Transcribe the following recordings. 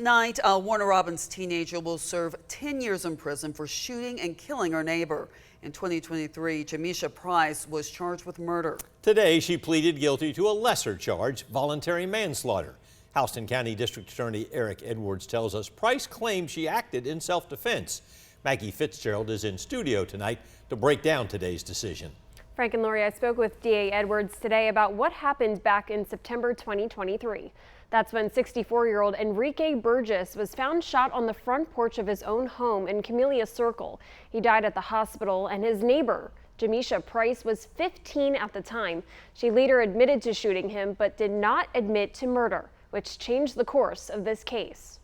Tonight, a Warner Robins teenager will serve 10 years in prison for shooting and killing her neighbor. In 2023, Jameshia Price was charged with murder. Today, she pleaded guilty to a lesser charge, voluntary manslaughter. Houston County District Attorney Eric Edwards tells us Price claims she acted in self-defense. Maggie Fitzgerald is in studio tonight to break down today's decision. Frank and Lori, I spoke with DA Edwards today about what happened back in September 2023. That's when 64-year-old Enrique Burgess was found shot on the front porch of his own home in Camellia Circle. He died at the hospital, and his neighbor, Jameshia Price, was 15 at the time. She later admitted to shooting him, but did not admit to murder, which changed the course of this case.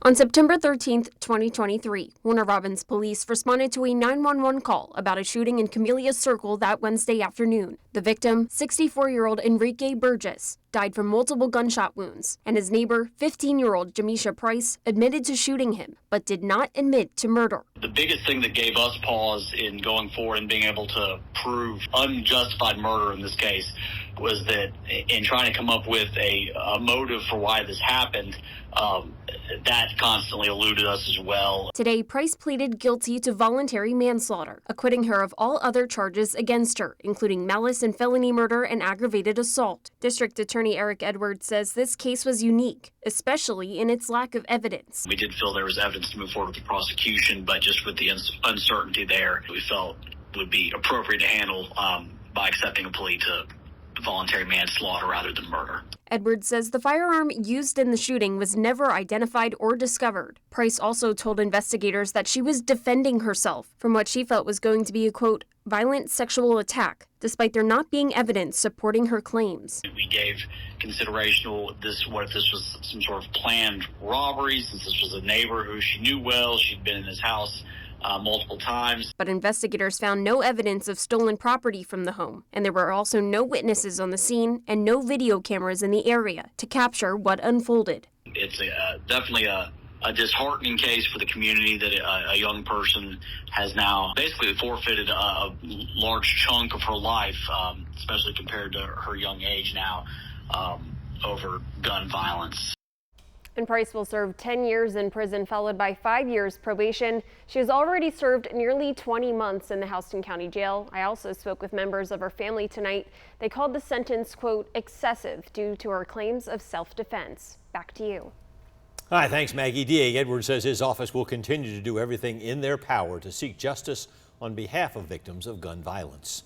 On September 13, 2023, Warner Robins police responded to a 911 call about a shooting in Camellia Circle that Wednesday afternoon. The victim, 64-year-old Enrique Burgess, died from multiple gunshot wounds, and his neighbor, 15-year-old Jameshia Price, admitted to shooting him, but did not admit to murder. The biggest thing that gave us pause in going forward and being able to prove unjustified murder in this case was that in trying to come up with a motive for why this happened, that constantly eluded us as well. Today, Price pleaded guilty to voluntary manslaughter, acquitting her of all other charges against her, including malice and felony murder and aggravated assault. District Attorney Eric Edwards says this case was unique, especially in its lack of evidence. We did feel there was evidence to move forward with the prosecution, but just with the uncertainty there, we felt it would be appropriate to handle by accepting a plea to voluntary manslaughter rather than murder. Edwards says the firearm used in the shooting was never identified or discovered. Price also told investigators that she was defending herself from what she felt was going to be a, quote, violent sexual attack, despite there not being evidence supporting her claims. We gave consideration to what if this was some sort of planned robbery, since this was a neighbor who she knew well. She'd been in his house multiple times. But investigators found no evidence of stolen property from the home, and there were also no witnesses on the scene and no video cameras in the area to capture what unfolded. It's definitely a disheartening case for the community that a young person has now basically forfeited a large chunk of her life, especially compared to her young age now, over gun violence. And Price will serve 10 years in prison, followed by 5 years probation. She has already served nearly 20 months in the Houston County Jail. I also spoke with members of her family tonight. They called the sentence, quote, excessive due to her claims of self-defense. Back to you. All right, thanks, Maggie. DA Edwards says his office will continue to do everything in their power to seek justice on behalf of victims of gun violence.